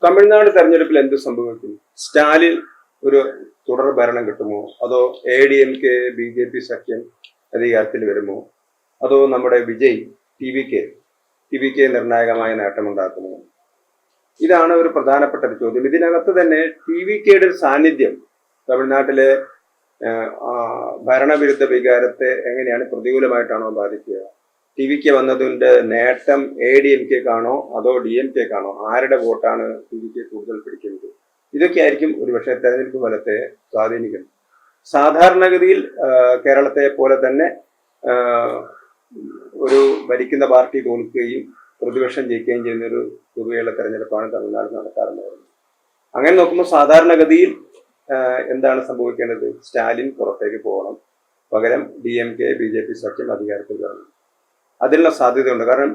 തമിഴ്നാട് തെരഞ്ഞെടുപ്പിൽ എന്ത് സംഭവിക്കും? സ്റ്റാലിൻ ഒരു തുടർ ഭരണം കിട്ടുമോ? അതോ ADMK BJP സഖ്യം അധികാരത്തിൽ വരുമോ? അതോ നമ്മുടെ വിജയ് TVK നിർണായകമായ നേട്ടമുണ്ടാക്കുമോ? ഇതാണ് ഒരു പ്രധാനപ്പെട്ട ഒരു ചോദ്യം. ഇതിനകത്ത് തന്നെ TVKയുടെ ഒരു സാന്നിധ്യം തമിഴ്നാട്ടിലെ ഭരണവിരുദ്ധ വികാരത്തെ എങ്ങനെയാണ് പ്രതികൂലമായിട്ടാണോ ബാധിക്കുക? TVK വന്നതിന്റെ നേട്ടം ADMK-ക്കാണോ അതോ DMK-ക്കാണോ? ആരുടെ വോട്ടാണ് TVK കൂടുതൽ പിടിക്കുന്നത്? ഇതൊക്കെ ആയിരിക്കും ഒരുപക്ഷെ തെരഞ്ഞെടുപ്പ് ഫലത്തെ സ്വാധീനിക്കുന്നത്. സാധാരണഗതിയിൽ കേരളത്തെ പോലെ തന്നെ ഒരു ഭരിക്കുന്ന പാർട്ടി തോൽക്കുകയും പ്രതിപക്ഷം ജയിക്കുകയും ചെയ്യുന്ന ഒരു പൊതുവെയുള്ള തെരഞ്ഞെടുപ്പാണ് തമിഴ്നാട് നടക്കാറുള്ളത്. അങ്ങനെ നോക്കുമ്പോൾ സാധാരണഗതിയിൽ എന്താണ് സംഭവിക്കേണ്ടത്? സ്റ്റാലിൻ പുറത്തേക്ക് പോകണം, പകരം DMK BJP സഖ്യം അധികാരത്തിൽ വരണം. അതിനുള്ള സാധ്യതയുണ്ട്. കാരണം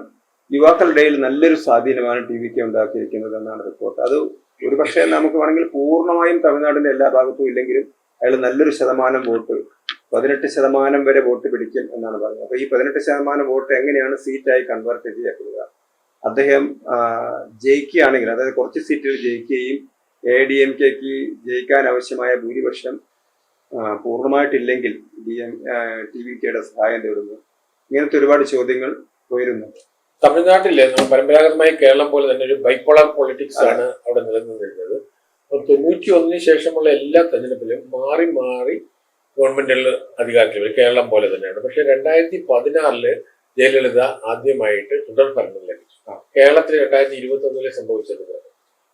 യുവാക്കളുടെ ഇടയിൽ നല്ലൊരു സ്വാധീനമാണ് TVK ഉണ്ടാക്കിയിരിക്കുന്നത് എന്നാണ് റിപ്പോർട്ട്. അത് ഒരു പക്ഷേ നമുക്ക് വേണമെങ്കിൽ പൂർണ്ണമായും തമിഴ്നാടിന്റെ എല്ലാ ഭാഗത്തും ഇല്ലെങ്കിലും അയാൾ നല്ലൊരു ശതമാനം വോട്ട്, 18% വരെ വോട്ട് പിടിക്കും എന്നാണ് പറയുന്നത്. അപ്പൊ ഈ 18% വോട്ട് എങ്ങനെയാണ് സീറ്റായി കൺവേർട്ട് ചെയ്യപ്പെടുക? അദ്ദേഹം ജയിക്കുകയാണെങ്കിൽ, അതായത് കുറച്ച് സീറ്റുകൾ ജയിക്കുകയും ADMK-ക്ക് ജയിക്കാൻ ആവശ്യമായ ഭൂരിപക്ഷം പൂർണ്ണമായിട്ടില്ലെങ്കിൽ TVK-യുടെ സഹായം തേടുന്നു. ഇങ്ങനത്തെ ഒരുപാട് ചോദ്യങ്ങൾ ഉയരുന്നുണ്ട്. തമിഴ്നാട്ടിലെ പരമ്പരാഗതമായി കേരളം പോലെ തന്നെ ഒരു ബൈപോളർ പൊളിറ്റിക്സ് ആണ് അവിടെ നിലനിന്നിരുന്നത്. 91 ശേഷമുള്ള എല്ലാ തെരഞ്ഞെടുപ്പിലും മാറി മാറി ഗവൺമെന്റുകൾ അധികാരത്തിൽ വരും, കേരളം പോലെ തന്നെയാണ്. പക്ഷെ 2016 ജയലളിത ആദ്യമായിട്ട് തുടർ ഭരണം ലഭിച്ചു. കേരളത്തിൽ 2021 സംഭവിച്ചത്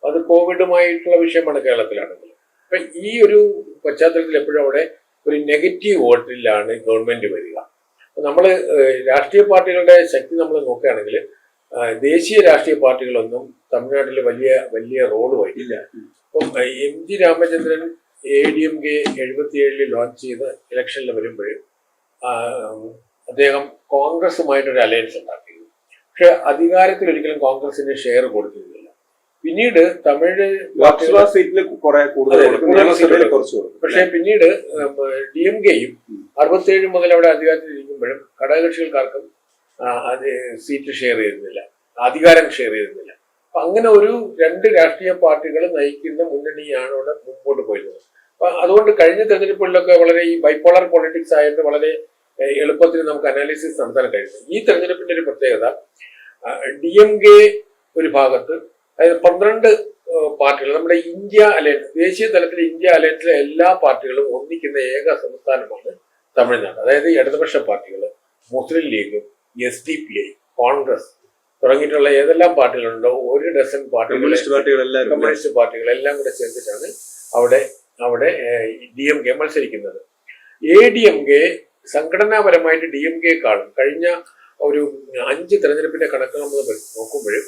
അത് കോവിഡുമായിട്ടുള്ള വിഷയമാണ് കേരളത്തിലാണെങ്കിൽ. അപ്പൊ ഈ ഒരു പശ്ചാത്തലത്തിൽ എപ്പോഴും അവിടെ ഒരു നെഗറ്റീവ് വോട്ടിലാണ് ഗവൺമെന്റ് വരിക. നമ്മൾ രാഷ്ട്രീയ പാർട്ടികളുടെ ശക്തി നമ്മൾ നോക്കുകയാണെങ്കിൽ ദേശീയ രാഷ്ട്രീയ പാർട്ടികളൊന്നും തമിഴ്നാട്ടിൽ വലിയ റോള് വഹിക്കില്ല. അപ്പം MG രാമചന്ദ്രൻ ADMK 77 ലോഞ്ച് ചെയ്ത് ഇലക്ഷനിൽ വരുമ്പോഴും അദ്ദേഹം കോൺഗ്രസുമായിട്ടൊരു അലയൻസ് ഉണ്ടാക്കിയിരുന്നു. പക്ഷെ അധികാരത്തിൽ ഒരിക്കലും കോൺഗ്രസിന് ഷെയർ കൊടുത്തിരുന്നില്ല. പിന്നീട് തമിഴ് സീറ്റിൽ പക്ഷെ പിന്നീട് DMK-യും 67 മുതൽ അവിടെ അധികാരത്തിൽ ഇരിക്കുമ്പോഴും ഘടകകക്ഷികൾക്കാർക്കും സീറ്റ് ഷെയർ ചെയ്തിരുന്നില്ല, അധികാരം ഷെയർ ചെയ്തിരുന്നില്ല. അപ്പൊ അങ്ങനെ ഒരു 2 രാഷ്ട്രീയ പാർട്ടികൾ നയിക്കുന്ന മുന്നണിയാണ് അവിടെ മുമ്പോട്ട് പോയിരുന്നത്. അപ്പൊ അതുകൊണ്ട് കഴിഞ്ഞ തെരഞ്ഞെടുപ്പുകളിലൊക്കെ വളരെ ഈ ബൈപോളർ പൊളിറ്റിക്സ് ആയിട്ട് വളരെ എളുപ്പത്തിൽ നമുക്ക് അനാലിസിസ് നടത്താൻ കഴിയുന്നു. ഈ തെരഞ്ഞെടുപ്പിന്റെ ഒരു പ്രത്യേകത, DMK ഒരു ഭാഗത്ത്, അതായത് 12 പാർട്ടികൾ, നമ്മുടെ ഇന്ത്യ അലയൻസ്, ദേശീയ തലത്തിലെ ഇന്ത്യ അലയൻസിലെ എല്ലാ പാർട്ടികളും ഒന്നിക്കുന്ന ഏക സംസ്ഥാനമാണ് തമിഴ്നാട്. അതായത് ഇടതുപക്ഷ പാർട്ടികൾ, മുസ്ലിം ലീഗ്, SDPI, കോൺഗ്രസ് തുടങ്ങിയിട്ടുള്ള ഏതെല്ലാം പാർട്ടികളുണ്ടോ 1 ഡസൻ പാർട്ടികൾ, കമ്മ്യൂണിസ്റ്റ് പാർട്ടികളെല്ലാം കൂടെ ചേർത്തിട്ടാണ് അവിടെ DMK മത്സരിക്കുന്നത്. ADMK സംഘടനാപരമായിട്ട് DMK-ക്കാളും കഴിഞ്ഞ ഒരു 5 തെരഞ്ഞെടുപ്പിന്റെ കണക്ക് നമ്മൾ നോക്കുമ്പോഴും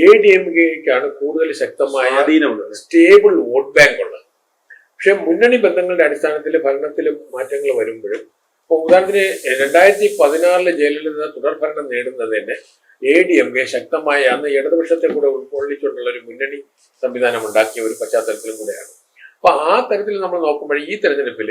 ADMK-ക്കാണ് കൂടുതൽ ശക്തമായ സ്റ്റേബിൾ വോട്ട് ബാങ്ക് ഉള്ളത്. പക്ഷെ മുന്നണി ബന്ധങ്ങളുടെ അടിസ്ഥാനത്തിൽ ഭരണത്തിലും മാറ്റങ്ങൾ വരുമ്പോഴും, ഇപ്പൊ ഉദാഹരണത്തിന് 2016 ജയലളിത തുടർ ഭരണം നേടുന്നത് തന്നെ ADMK ശക്തമായ അന്ന് ഇടതുപക്ഷത്തെ കൂടെ ഉൾക്കൊള്ളിച്ചുകൊണ്ടുള്ള ഒരു മുന്നണി സംവിധാനം ഉണ്ടാക്കിയ ഒരു പശ്ചാത്തലത്തിലും കൂടെയാണ്. അപ്പൊ ആ തരത്തിൽ നമ്മൾ നോക്കുമ്പോൾ ഈ തെരഞ്ഞെടുപ്പിൽ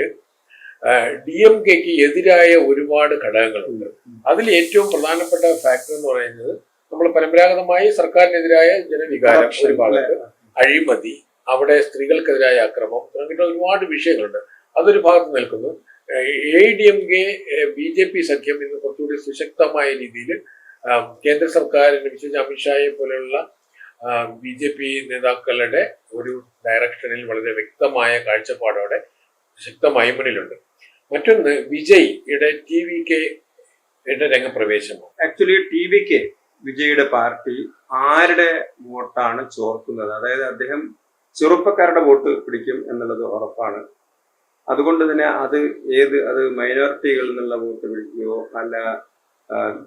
DMK-ക്ക് എതിരായ ഒരുപാട് ഘടകങ്ങളുണ്ട്. അതിൽ ഏറ്റവും പ്രധാനപ്പെട്ട ഫാക്ടർ എന്ന് പറയുന്നത് നമ്മൾ പരമ്പരാഗതമായി സർക്കാരിനെതിരായ ജനവികാരം ഒരു ഭാഗത്ത്, അഴിമതി, അവിടെ സ്ത്രീകൾക്കെതിരായ അക്രമം തുടങ്ങിയിട്ട് ഒരുപാട് വിഷയങ്ങളുണ്ട്. അതൊരു ഭാഗത്ത് നിൽക്കുന്നു. ADMK BJP സഖ്യം ഇന്ന് കുറച്ചുകൂടി സുശക്തമായ രീതിയിൽ കേന്ദ്ര സർക്കാരിന്, വിശേഷിച്ച് അമിത്ഷായെ പോലെയുള്ള BJP നേതാക്കളുടെ ഒരു ഡയറക്ഷനിൽ വളരെ വ്യക്തമായ കാഴ്ചപ്പാടോടെ ശക്തമായി മുന്നിലുണ്ട്. മറ്റൊന്ന് വിജയ്യുടെ TVK-യുടെ രംഗപ്രവേശമാണ്. ആക്ച്വലി TVK വിജയുടെ പാർട്ടി ആരുടെ വോട്ടാണ് ചോർത്തുന്നത്? അതായത് അദ്ദേഹം ചെറുപ്പക്കാരുടെ വോട്ട് പിടിക്കും എന്നുള്ളത് ഉറപ്പാണ്. അതുകൊണ്ട് തന്നെ അത് മൈനോറിറ്റികളിൽ നിന്നുള്ള വോട്ട് പിടിക്കുകയോ അല്ല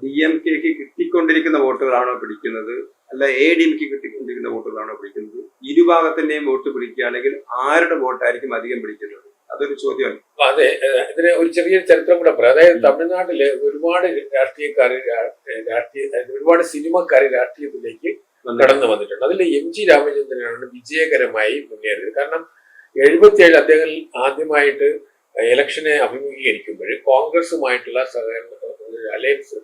DMK-ക്ക് കിട്ടിക്കൊണ്ടിരിക്കുന്ന വോട്ടുകളാണോ പിടിക്കുന്നത്, അല്ല ADMK-ക്ക് കിട്ടിക്കൊണ്ടിരിക്കുന്ന വോട്ടുകളാണോ പിടിക്കുന്നത്? ഇരുഭാഗത്തിന്റെയും വോട്ട് പിടിക്കുകയാണെങ്കിൽ ആരുടെ വോട്ടായിരിക്കും അധികം പിടിക്കുന്നത്? അതൊരു ചോദ്യമാണ്. അതെ, ഇതിന് ഒരു ചെറിയ ചരിത്രം കൂടെ പറയാം. അതായത് തമിഴ്നാട്ടില് ഒരുപാട് ഒരുപാട് സിനിമക്കാർ രാഷ്ട്രീയത്തിലേക്ക് കടന്നു വന്നിട്ടുണ്ട്. അതിൽ MG രാമചന്ദ്രനാണ് വിജയകരമായി മുന്നേറിയത്. കാരണം 77 അദ്ദേഹം ആദ്യമായിട്ട് ഇലക്ഷനെ അഭിമുഖീകരിക്കുമ്പോൾ കോൺഗ്രസുമായിട്ടുള്ള സഹകരണ അലയൻസ്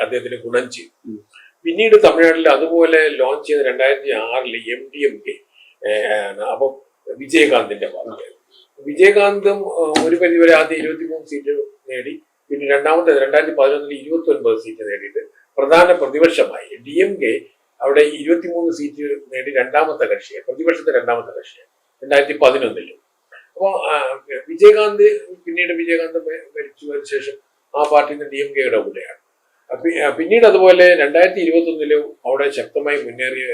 അദ്ദേഹത്തിന് ഗുണം ചെയ്തു. പിന്നീട് തമിഴ്നാട്ടിൽ അതുപോലെ ലോഞ്ച് ചെയ്ത 2006 MDMK, അപ്പം വിജയകാന്തിന്റെ പാർട്ടി. വിജയകാന്തും ഒരു പരിധിവരെ ആദ്യം 23 സീറ്റ് നേടി, പിന്നെ 2011 29 സീറ്റ് നേടിയിട്ട് പ്രധാന പ്രതിപക്ഷമായി. DMK അവിടെ 23 സീറ്റ് നേടി രണ്ടാമത്തെ കക്ഷിയെ, പ്രതിപക്ഷത്തെ രണ്ടാമത്തെ കക്ഷിയെ 2011. അപ്പോൾ പിന്നീട് വിജയകാന്ത് മരിച്ചതിന് ശേഷം ആ പാർട്ടി DMKയുടെ കൂടെയാണ്. പിന്നീട് അതുപോലെ 2021 അവിടെ ശക്തമായി മുന്നേറിയ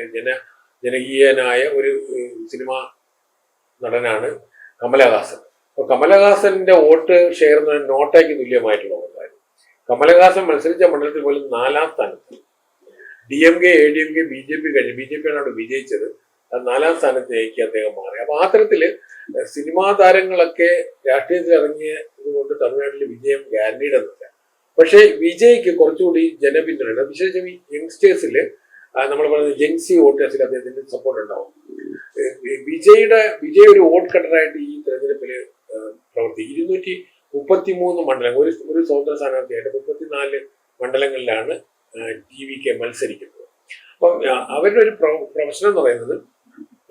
ജനകീയനായ ഒരു സിനിമാ നടനാണ് കമലഹാസൻ. അപ്പോൾ കമലഹാസന്റെ വോട്ട് ഷെയർ നോട്ടയ്ക്ക് തുല്യമായിട്ടുള്ള ഒന്നായിരുന്നു. കമലഹാസൻ മത്സരിച്ച മണ്ഡലത്തിൽ പോലും 4ാം സ്ഥാനത്ത്. DMK, ADMK, BJP കഴിഞ്ഞു, BJP ആണ് അവിടെ വിജയിച്ചത്. 4ാം സ്ഥാനത്തേക്ക് അദ്ദേഹം മാറി. അപ്പൊ ആ തരത്തില് സിനിമാ താരങ്ങളൊക്കെ രാഷ്ട്രീയത്തിൽ ഇറങ്ങിയത് കൊണ്ട് തമിഴ്നാട്ടിൽ വിജയം ഗ്യാരണ്ടീഡ് എന്നില്ല. പക്ഷേ വിജയ്ക്ക് കുറച്ചുകൂടി ജനപിന്തുണ, വിശേഷിച്ചും ഈ യങ്സ്റ്റേഴ്സില് നമ്മൾ പറയുന്നത് ജെൻസി വോട്ടേഴ്സിൽ അദ്ദേഹത്തിന്റെ സപ്പോർട്ട് ഉണ്ടാവും. വിജയ് ഒരു വോട്ട് കട്ടറായിട്ട് ഈ തെരഞ്ഞെടുപ്പിൽ പ്രവർത്തിക്കും. 233 മണ്ഡലങ്ങൾ, ഒരു സ്വതന്ത്ര സ്ഥാനാർത്ഥിയായിട്ട് 34 മണ്ഡലങ്ങളിലാണ് TVK മത്സരിക്കുന്നത്. അപ്പം അവരുടെ ഒരു പ്രശ്നം എന്ന് പറയുന്നത്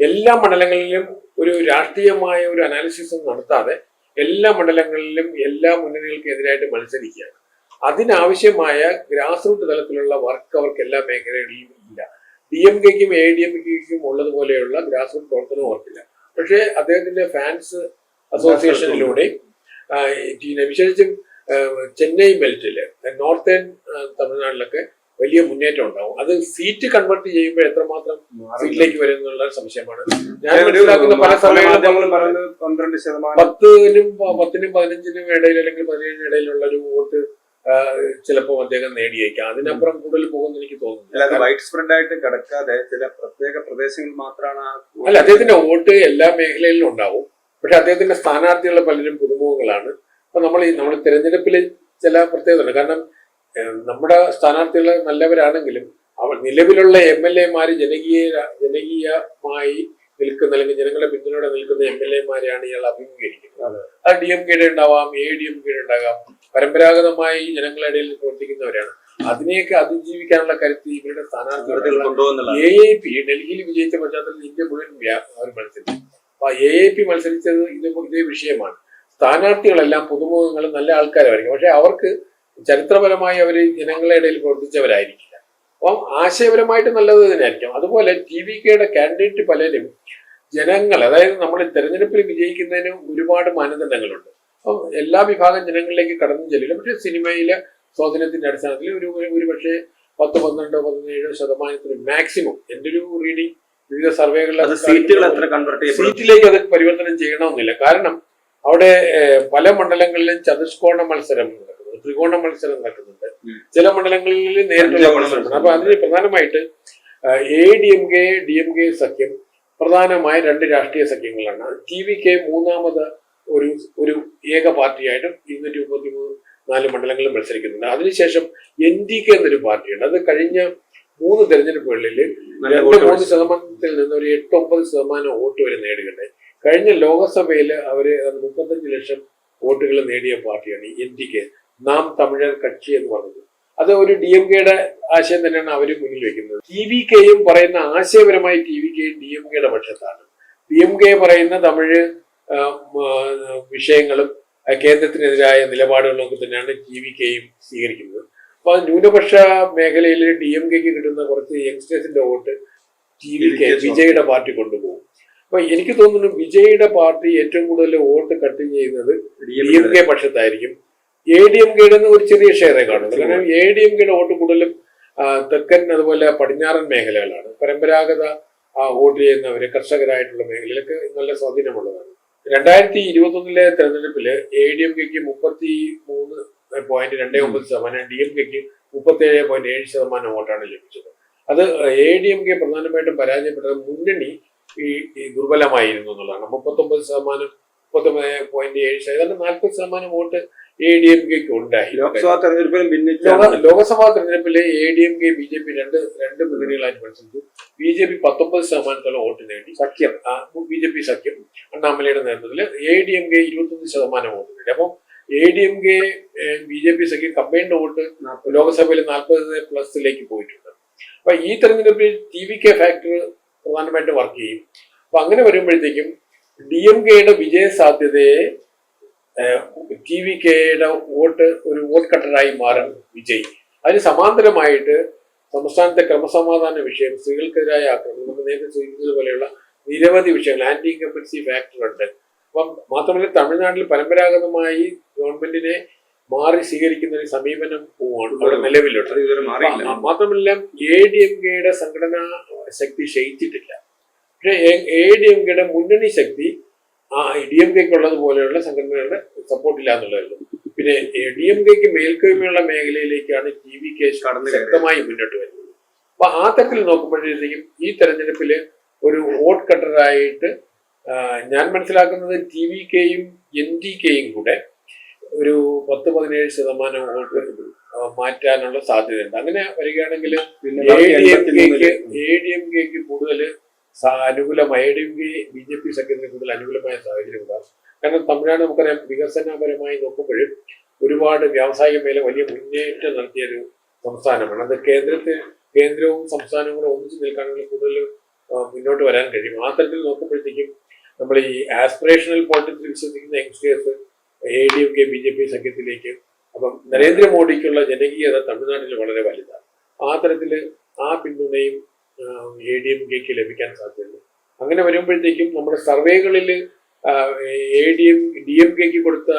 എല്ലാ മണ്ഡലങ്ങളിലും ഒരു രാഷ്ട്രീയമായ ഒരു അനാലിസിസ് നടത്താതെ എല്ലാ മണ്ഡലങ്ങളിലും എല്ലാ മുന്നണികൾക്കെതിരായിട്ട് മത്സരിക്കുകയാണ്. അതിനാവശ്യമായ ഗ്രാസ് റൂട്ട് തലത്തിലുള്ള വർക്ക് അവർക്ക് എല്ലാ മേഖലകളിലും ഇല്ല. DMKക്കും ADMKക്കും ഉള്ളതുപോലെയുള്ള ഗ്രാസ് റൂട്ട് പ്രവർത്തനവും അവർക്കില്ല. പക്ഷേ അദ്ദേഹത്തിന്റെ ഫാൻസ് അസോസിയേഷനിലൂടെ വിശേഷിച്ചും ചെന്നൈ ബെൽറ്റില്, നോർത്തേൺ തമിഴ്നാട്ടിലൊക്കെ വലിയ മുന്നേറ്റം ഉണ്ടാവും. അത് സീറ്റ് കൺവേർട്ട് ചെയ്യുമ്പോൾ എത്രമാത്രം സീറ്റിലേക്ക് വരും എന്നുള്ള സംശയമാണ്. ഞാൻ മനസ്സിലാക്കുന്ന പല സമയങ്ങളും 10-നും 15-നും ഇടയിൽ അല്ലെങ്കിൽ 17-നും ഇടയിലുള്ള ഒരു വോട്ട് ചിലപ്പോൾ അദ്ദേഹം നേടിയേക്കാം. അതിനപ്പുറം കൂടുതൽ പോകുമെന്ന് എനിക്ക് തോന്നുന്നു. വൈഡ് സ്പ്രെഡ് ആയിട്ട് കിടക്കാതെ ചില പ്രത്യേക പ്രദേശങ്ങളിൽ മാത്രമാണ്. അല്ല, അദ്ദേഹത്തിന്റെ വോട്ട് എല്ലാ മേഖലയിലും ഉണ്ടാവും. പക്ഷെ അദ്ദേഹത്തിന്റെ സ്ഥാനാർത്ഥികളുടെ പലരും പുതുമുഖങ്ങളാണ്. അപ്പൊ നമ്മൾ തിരഞ്ഞെടുപ്പിൽ ചില പ്രത്യേകതയുണ്ട്. കാരണം നമ്മുടെ സ്ഥാനാർത്ഥികൾ നല്ലവരാണെങ്കിലും നിലവിലുള്ള MLA-മാര് ജനകീയമായി നിൽക്കുന്ന അല്ലെങ്കിൽ ജനങ്ങളുടെ പിന്തുണയോടെ നിൽക്കുന്ന MLA-മാരെയാണ് ഇയാൾ അഭിമുഖീകരിക്കുന്നത്. അത് DMKയുടെ ഉണ്ടാവാം, ADMKയുടെ ഉണ്ടാകാം. പരമ്പരാഗതമായി ജനങ്ങളുടെ ഇടയിൽ പ്രവർത്തിക്കുന്നവരാണ്. അതിനെയൊക്കെ അതിജീവിക്കാനുള്ള കരുത്ത് ഇവരുടെ സ്ഥാനാർത്ഥികളുടെ AAP ഡൽഹിയിൽ വിജയിച്ച പശ്ചാത്തലത്തിൽ ഇന്ത്യ മുഴുവൻ അവർ മത്സരിച്ചു. അപ്പൊ AAP മത്സരിച്ചത് ഇതേ വിഷയമാണ്. സ്ഥാനാർത്ഥികളെല്ലാം പുതുമുഖങ്ങളും നല്ല ആൾക്കാരായിരിക്കും. പക്ഷെ അവർക്ക് ചരിത്രപരമായി അവർ ജനങ്ങളുടെ ഇടയിൽ പ്രവർത്തിച്ചവരായിരിക്കില്ല. അപ്പം ആശയപരമായിട്ട് നല്ലത് തന്നെയായിരിക്കും. അതുപോലെ TVKയുടെ കാൻഡിഡേറ്റ് പലരും ജനങ്ങൾ, അതായത് നമ്മൾ തെരഞ്ഞെടുപ്പിൽ വിജയിക്കുന്നതിന് ഒരുപാട് മാനദണ്ഡങ്ങളുണ്ട്. അപ്പം എല്ലാ വിഭാഗം ജനങ്ങളിലേക്ക് കടന്നു ചെല്ലില്ല. പക്ഷെ സിനിമയിലെ സ്വാധീനത്തിന്റെ അടിസ്ഥാനത്തിൽ ഒരു പക്ഷേ 10-12-17% മാക്സിമം, എൻ്റെ ഒരു റീഡിങ് വിവിധ സർവേകളിലെ സീറ്റിലേക്ക് അത് പരിവർത്തനം ചെയ്യണമെന്നില്ല. കാരണം അവിടെ പല മണ്ഡലങ്ങളിലും ചതുഷ്കോണ മത്സരം നടക്കുന്നുണ്ട്, ത്രികോണ മത്സരം നടക്കുന്നുണ്ട്. ചില മണ്ഡലങ്ങളിൽ നേരിട്ടുള്ള മത്സരമാണ്. അപ്പൊ അതിന് പ്രധാനമായിട്ട് ADMK, DMK സഖ്യം പ്രധാനമായ 2 രാഷ്ട്രീയ സഖ്യങ്ങളാണ്. TVK മൂന്നാമത് ഒരു ഏക പാർട്ടിയായിട്ടും 234 മണ്ഡലങ്ങളിൽ മത്സരിക്കുന്നുണ്ട്. അതിനുശേഷം NDK എന്നൊരു പാർട്ടിയുണ്ട്. അത് കഴിഞ്ഞ 3 തെരഞ്ഞെടുപ്പുകളിൽ 2-3% നിന്ന് ഒരു 8-9% വോട്ട് വരെ നേടുകയുണ്ടായി. കഴിഞ്ഞ ലോകസഭയിൽ അവര് 35 ലക്ഷം വോട്ടുകൾ നേടിയ പാർട്ടിയാണ് NDK, നാം തമിഴർ കക്ഷി എന്ന് പറഞ്ഞത്. അത് ഒരു DMKയുടെ ആശയം തന്നെയാണ് അവർ മുന്നിൽ വെക്കുന്നത്. TVKയും പറയുന്ന ആശയപരമായി TVKയും DMKയുടെ പക്ഷത്താണ്. DMK പറയുന്ന തമിഴ് വിഷയങ്ങളും കേന്ദ്രത്തിനെതിരായ നിലപാടുകളും ഒക്കെ തന്നെയാണ് TVKയും സ്വീകരിക്കുന്നത്. അപ്പൊ ന്യൂനപക്ഷ മേഖലയിൽ DMKക്ക് കിട്ടുന്ന കുറച്ച് യങ്സ്റ്റേഴ്സിന്റെ വോട്ട് TVK വിജയുടെ പാർട്ടി കൊണ്ടുപോകും. അപ്പൊ എനിക്ക് തോന്നുന്നു വിജയുടെ പാർട്ടി ഏറ്റവും കൂടുതൽ വോട്ട് കട്ട് ചെയ്യുന്നത് DMK പക്ഷത്തായിരിക്കും. ADMKയുടെ ഒരു ചെറിയ ഷെയറേ കാണുള്ളൂ. കാരണം ADMKയുടെ വോട്ട് കൂടുതലും തെക്കൻ അതുപോലെ പടിഞ്ഞാറൻ മേഖലകളാണ്. പരമ്പരാഗത വോട്ട് ചെയ്യുന്നവര് കർഷകരായിട്ടുള്ള മേഖലയിലൊക്കെ നല്ല സ്വാധീനമുള്ളതാണ്. 2021 തെരഞ്ഞെടുപ്പില് ADMKക്ക് 33.29%, DMKക്ക് 37.7% വോട്ടാണ് ലഭിച്ചത്. അത് ADMK പ്രധാനമായിട്ടും പരാജയപ്പെട്ടത് മുന്നണി ഈ ദുർബലമായിരുന്നു എന്നുള്ളതാണ്. 39%, 39.7%, ഏതാണ്ട് 40% വോട്ട് ADMKക്ക് ഉണ്ടായി. ലോക്സഭാ തെരഞ്ഞെടുപ്പിൽ ADMK BJP രണ്ട് മുന്നണികളായിട്ട് മത്സരിച്ചു. BJP 19% വോട്ട് നേടി. BJP സഖ്യം അണ്ണാമലയുടെ നേതൃത്വത്തിൽ ADMK 21% വോട്ട് നേടി. അപ്പം ADMK BJP സഖ്യം കമ്പൈൻഡ് വോട്ട് ലോക്സഭയിൽ 40+ലേക്ക് പോയിട്ടുണ്ട്. അപ്പൊ ഈ തെരഞ്ഞെടുപ്പിൽ TVK ഫാക്ടർ പ്രധാനമായിട്ട് വർക്ക് ചെയ്യും. അപ്പൊ അങ്ങനെ വരുമ്പോഴത്തേക്കും DMKയുടെ വിജയ സാധ്യതയെ TVKയുടെ ഒരു വോട്ട് കട്ടറായി മാറും വിജയ്. അതിന് സമാന്തരമായിട്ട് സംസ്ഥാനത്തെ ക്രമസമാധാന വിഷയം, സ്ത്രീകൾക്കെതിരായ ആക്രമണം, നമ്മൾ നേരത്തെ സൂചിപ്പിച്ചതുപോലെയുള്ള നിരവധി വിഷയങ്ങൾ, ആന്റി ഇൻകംബൻസി ഫാക്ടർ ഉണ്ട്. അപ്പം മാത്രമല്ല തമിഴ്നാട്ടിൽ പരമ്പരാഗതമായി ഗവൺമെന്റിനെ മാറി സ്വീകരിക്കുന്ന ഒരു സമീപനം അവിടെ നിലവിലുണ്ട്. മാത്രമല്ല ADMKയുടെ സംഘടനാ ശക്തി ക്ഷയിച്ചിട്ടില്ല. പക്ഷെ ADMKയുടെ മുന്നണി ശക്തി DMKക്ക് ഉള്ളതുപോലെയുള്ള സംഘടനകളുടെ സപ്പോർട്ടില്ല എന്നുള്ളതല്ലോ. പിന്നെ DMKക്ക് മേൽക്കോയ്മയുള്ള മേഖലയിലേക്കാണ് TVK ശക്തമായി മുന്നോട്ട് വരുന്നത്. അപ്പൊ ആ തരത്തിൽ നോക്കുമ്പോഴത്തേക്കും ഈ തെരഞ്ഞെടുപ്പില് ഒരു വോട്ട് കട്ടറായിട്ട് ഞാൻ മനസ്സിലാക്കുന്നത് TVKയും NDKയും കൂടെ ഒരു 10-17% വോട്ട് മാറ്റാനുള്ള സാധ്യതയുണ്ട്. അങ്ങനെ വരികയാണെങ്കിൽ ADMKക്ക് കൂടുതൽ അനുകൂലമായ BJP സഖ്യത്തിന് കൂടുതൽ അനുകൂലമായ സാഹചര്യം ഉണ്ടാകും. കാരണം തമിഴ്നാട് നമുക്കറിയാം വികസനപരമായി നോക്കുമ്പോഴും ഒരുപാട് വ്യാവസായിക മേഖല വലിയ മുന്നേറ്റം നടത്തിയ ഒരു സംസ്ഥാനമാണ്. അത് കേന്ദ്രവും സംസ്ഥാനവും കൂടെ ഒന്നിച്ചു നിൽക്കാനുള്ള കൂടുതൽ മുന്നോട്ട് വരാൻ കഴിയും. ആ തരത്തിൽ നോക്കുമ്പോഴത്തേക്കും നമ്മൾ ഈ ആസ്പിറേഷണൽ പോളിറ്റിക്സിൽ വിശ്വസിക്കുന്ന യങ്സ്റ്റേഴ്സ് ADMK BJP സഖ്യത്തിലേക്ക്, അപ്പം നരേന്ദ്രമോദിക്കുള്ള ജനകീയത തമിഴ്നാട്ടിൽ വളരെ വലുതാണ്. ആ തരത്തിൽ ആ പിന്തുണയും ADMKക്ക് ലഭിക്കാൻ സാധ്യതയുണ്ട്. അങ്ങനെ വരുമ്പോഴത്തേക്കും നമ്മുടെ സർവേകളിൽ DMKക്ക് കൊടുത്ത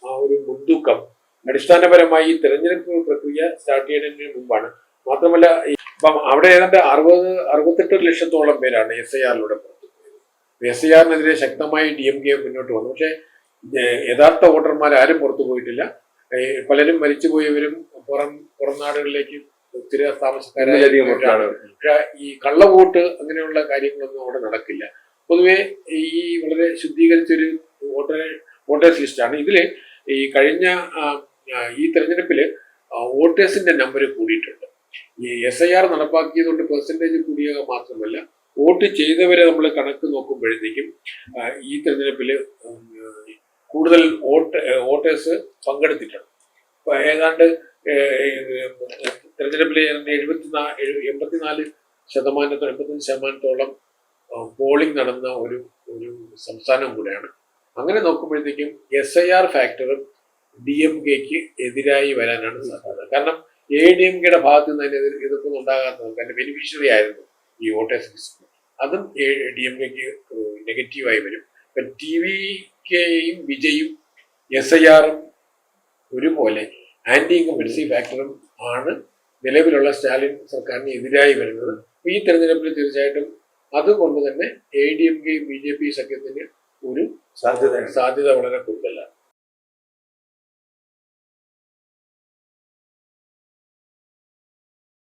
ആ ഒരു മുൻതൂക്കം അടിസ്ഥാനപരമായി ഈ തെരഞ്ഞെടുപ്പ് പ്രക്രിയ സ്റ്റാർട്ട് ചെയ്യുന്നതിന് മുമ്പാണ്. മാത്രമല്ല ഇപ്പം അവിടെ ഏതാണ്ട് 68 ലക്ഷത്തോളം പേരാണ് SIRലൂടെ പുറത്തു പോയത്. SIRനെതിരെ ശക്തമായി DMK മുന്നോട്ട് വന്നു. പക്ഷെ യഥാർത്ഥ വോട്ടർമാരും പുറത്തു പോയിട്ടില്ല. പലരും മരിച്ചുപോയവരും പുറം നാടുകളിലേക്ക് സ്ഥിര താമസക്കാരായ. പക്ഷെ ഈ കള്ളവോട്ട് അങ്ങനെയുള്ള കാര്യങ്ങളൊന്നും അവിടെ നടക്കില്ല. പൊതുവെ ഈ വളരെ ശുദ്ധീകരിച്ചൊരു വോട്ടേഴ്സ് ലിസ്റ്റാണ്. ഇതില് ഈ കഴിഞ്ഞ ഈ തെരഞ്ഞെടുപ്പില് വോട്ടേഴ്സിന്റെ നമ്പർ കൂടിയിട്ടുണ്ട്. ഈ SIR നടപ്പാക്കിയതുകൊണ്ട് പെർസെൻറ്റേജ് കൂടിയ മാത്രമല്ല, വോട്ട് ചെയ്തവരെ നമ്മൾ കണക്ക് നോക്കുമ്പോഴത്തേക്കും ഈ തെരഞ്ഞെടുപ്പില് കൂടുതൽ വോട്ടേഴ്സ് പങ്കെടുത്തിട്ടുണ്ട്. അപ്പൊ ഏതാണ്ട് തെരഞ്ഞെടുപ്പിൽ 85% പോളിംഗ് നടന്ന ഒരു സംസ്ഥാനം കൂടെയാണ്. അങ്ങനെ നോക്കുമ്പോഴത്തേക്കും SIR ഫാക്ടറും DMKക്ക് എതിരായി വരാനാണ് സാധ്യത. കാരണം ADMKയുടെ ഭാഗത്ത് നിന്ന് അതിന് എതിർപ്പൊന്നും ഉണ്ടാകാത്തത് കാരണം ബെനിഫിഷ്യറി ആയിരുന്നു ഈ വോട്ടേഴ്സ് ലിസ്റ്റ്. അതും DMKക്ക് നെഗറ്റീവായി വരും. ഇപ്പം TVKയും വിജയും SIRും ഒരുപോലെ ആന്റി ഇൻകംബൻസി ഫാക്ടറും ആണ് നിലവിലുള്ള സ്റ്റാലിൻ സർക്കാരിന് എതിരായി വരുന്നത്. ഈ തെരഞ്ഞെടുപ്പിൽ തീർച്ചയായിട്ടും അതുകൊണ്ട് തന്നെ ADMK BJP സഖ്യത്തിന് ഒരു സാധ്യത വളരെ കൂടുതലാണ്.